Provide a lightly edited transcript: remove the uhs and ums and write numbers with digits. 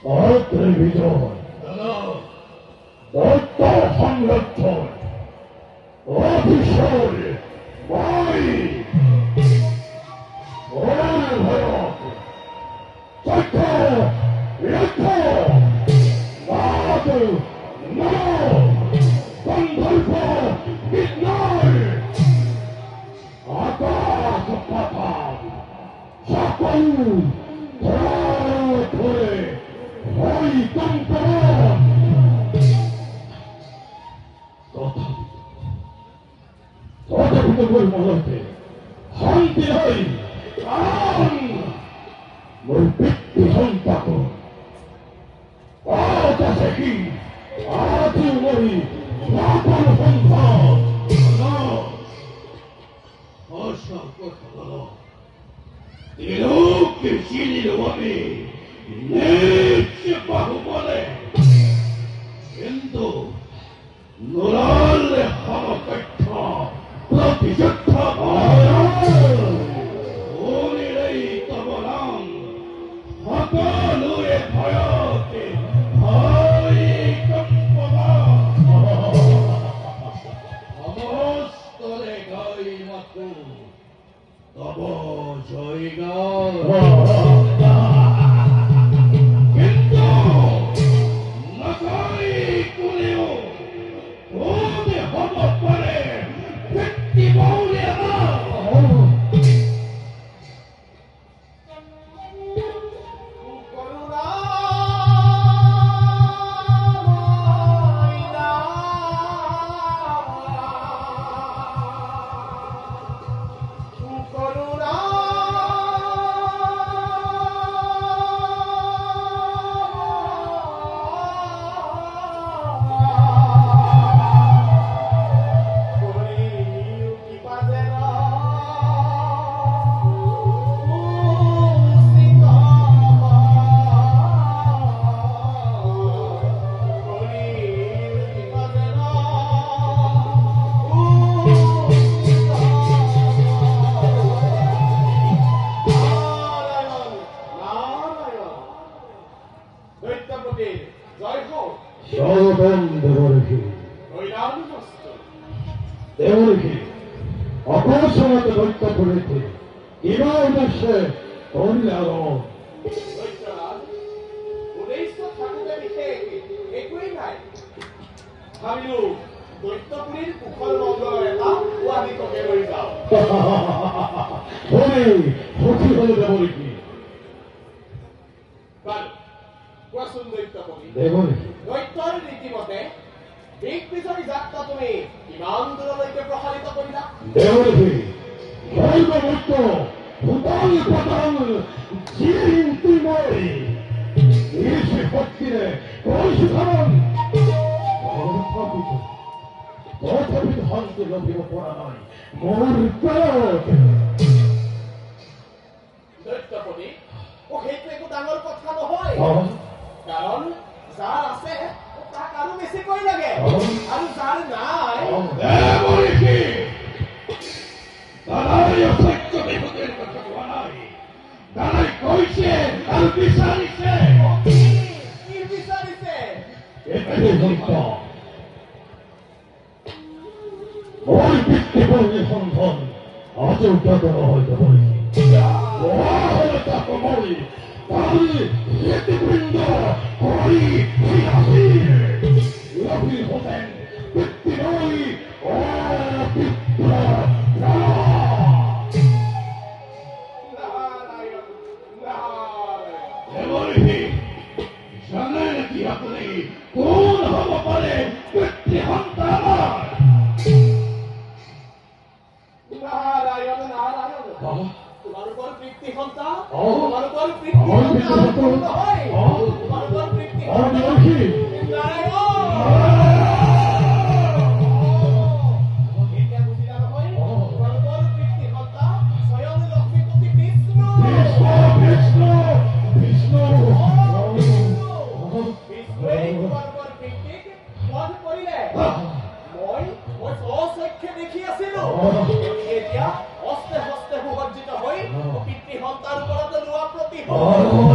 অত্রে বিজয় দত্ত সংরক্ষণ অভিষেক বাই ভরত চক্র রক্ষ নাদ গন্ধর্ব বিদ্যায় আকাশ পাতাল সকল ধরে হই কম্পন তথাপিত মহলতে শান্তি হই কারণ মোর ব্যক্তি সন্তাপ আকাশে কি আজ মই সকল সন্তান তিলোকে চিনিল আমি নিজ বাহুবলে কিন্তু নুরালে হরকক্ষ প্রতিযুদ্ধ ভয় তব নাম সকলোৰে ভয়তে ভয় কম্পনা সমস্তৰে গাই মাথো তব জয়গান কিন্তু নকই কোনেও কোনে হব পাৰে ব্যক্তি বৌলে অকস্মাৎ দৈত্য করেছে এবার উদ্দেশ্যে করলে আরো দৈত্যপুরীর কুশল মঙ্গল এটা আমি তোকে লৈ যাও সখী হলে দেব নেকি কোৱাচোন দৈত্যপুৰী দেব নেকি দৈত্যৰ ৰীতিমতে দিগ্বিজয়ী যাত্ৰা তুমি কিমান দূৰলৈকে প্ৰসাৰিত কৰিলা দেৱী সৰ্বমুক্ত ভূতাল পতাল চিন্তি মই ইছে শক্তিৰে কৈছো কাৰণ তথাপিত শান্তি লভিব পৰা নাই মোৰ পেট দৈত্যপতি সেইটো একো ডাঙৰ কথা নহয় কাৰণ যাৰ আছে তাক আৰু বেছিকৈ লাগে আৰু যাৰ নাই তাৰাই অসত্য বিপদেৰ কথা কোৱা নাই তাৰাই কৈছে আৰু বিচাৰিছে কি বিচাৰিছে এটাই সত্য মই পিতৃপূৰ্ণী সন্তান অযোগ্যত নহয় দেৱৰী তাক মই তাৰি হেতুবৃন্দ কৰি লভি হতেন পিতৃ নৈ অপিত্ৰ জানে নাকি আপুনি কোন হব পাৰে পিতৃ সন্তান নাৰায়ণ নাৰায়ণ তোমালোকৰ পিতৃ সন্তান তোমালোকৰ পিতৃ হয় তোমালোকৰ পিতৃ Oh